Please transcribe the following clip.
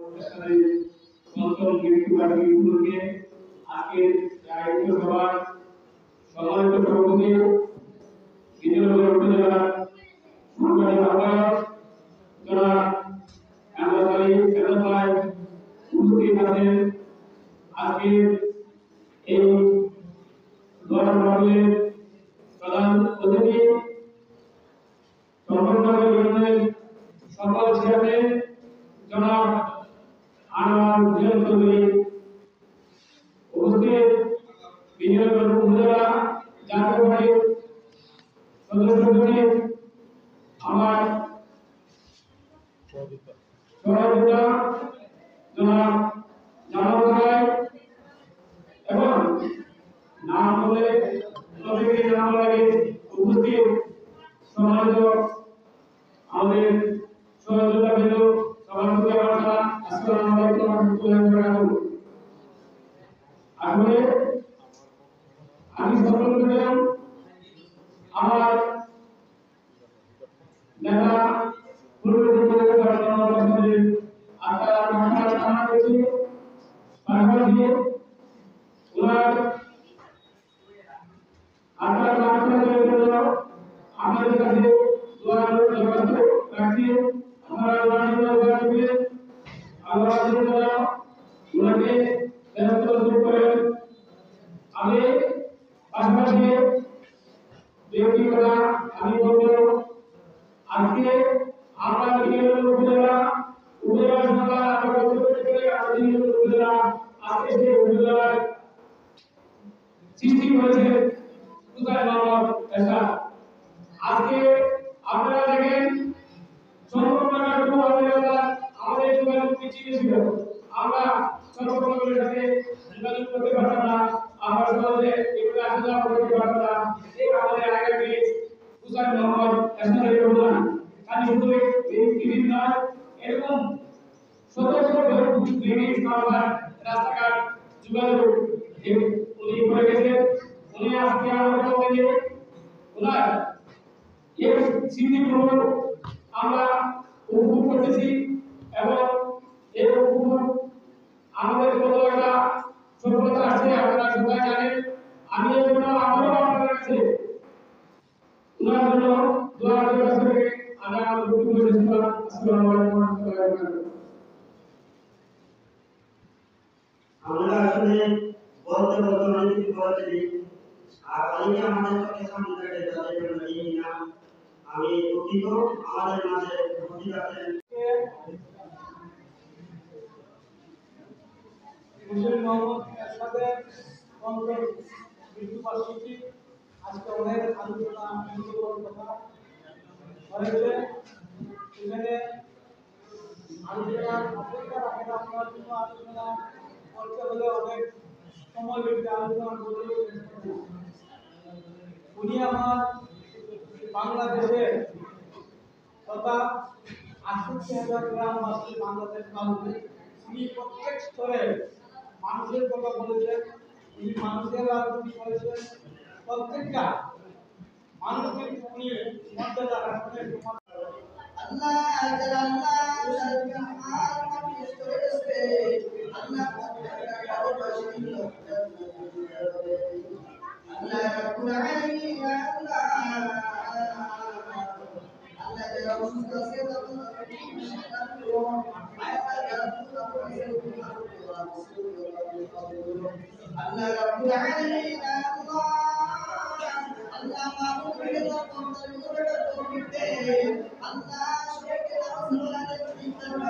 অনুষ্ঠানে অঞ্চল গিরিগুলোকে আজকের আয়োজিত সভার সম্মানিত সভাপতি বিজয়নগর উপজেলার সরকারি আহ্বায়ক জনাব আহমদ আলী সেলিম ভাই উপস্থিত আছেন। আজকের এই দরবারের প্রধান অতিথি চন্দননগর ইউনিয়নের সকল চেয়ারম্যান জনাব আনোয়ার হোসেন চৌধুরী, উপস্থিত বিজয়নগর উপজেলা জাতীয় পার্টির সদস্য সচিব আমার সহযোগিতা জনাব জামাল ভাই এবং নাম বলে সবাইকে নাম লাগে উপস্থিত সম্মানিত আমাদের সহযোগিতা বিন্দু সভাপতি আমরা আসসালামু আলাইকুম ওয়া রাহমাতুল্লাহি ওয়া বারাকাতুহু। আসলে আমি সর্বপ্রথম আমার নেতা আমাদের কাছে রাখছি আল্লাহ ওনাকে আমি পাশাপাশি আমি বলবো আজকে আমরা উপজেলা সরকার উপজেলা আজকে সেই উপজেলার সৃষ্টি করেছে আজকে আপনারা দেখেন আমাদের যোগাযোগ পিছিয়ে ছিল, আমরা সর্বপ্রথমের সাথে যোগাযোগ করতে পারতাম না, আমরা সহজে এগুলো আসা করতে পারতাম না। এই আমাদের আগামী হুসাইন মোহাম্মদ এসআই রহমান খালি শুধু এই নয়, এরকম শত শত ব্রিটিশ রাস্তাঘাট যোগাযোগ উনি করে গেছেন। উনি আজকে আমাদের মধ্যে ওনার এই স্মৃতিগুলো আমরা উপভোগ করতেছি এবং এই উপভোগ আমাদের কত একটা সফলতা আছে আপনারা সবাই জানেন। আমি এই জন্য আবারও আপনাদের কাছে ওনার জন্য দোয়া করে আমি আমার বক্তব্য শেষ করলাম। আসসালামু আলাইকুম ওয়া রাহমাতুল্লাহি ওয়া বারাকাতুহু। আমরা আসলে বলতে বলতে অনেক কিছু বলেছি, আর অনেকে আমাদের চোখের সামনে থাকে তাদের জন্য এই নাম আমি দুঃখিত। আমাদের মাঝে উপস্থিত আছেন হুসেইন মোহাম্মদ এরশাদের পঞ্চম মৃত্যুবার্ষিকী। আজকে অনেক আলোচনা কথা হয়েছে, সেখানে আলোচনার অপেক্ষা রাখেন আপনার জন্য আলোচনা করতে হলে অনেক সময় বেশি আলোচনা করতে। উনি আমার বাংলাদেশের তথা ৬৮,০০০ গ্রামবাসী বাংলাদেশ কাউকে উনি প্রত্যেক স্তরে মানুষের কথা বলেছেন, উনি মানুষের রাজনীতি করেছেন, প্রত্যেকটা মানুষকে উনি মর্যাদা রাখেন। Allah Rabbul Alamin Allah maafkan kita tentang kita Allah surakke rasulullah kita Allah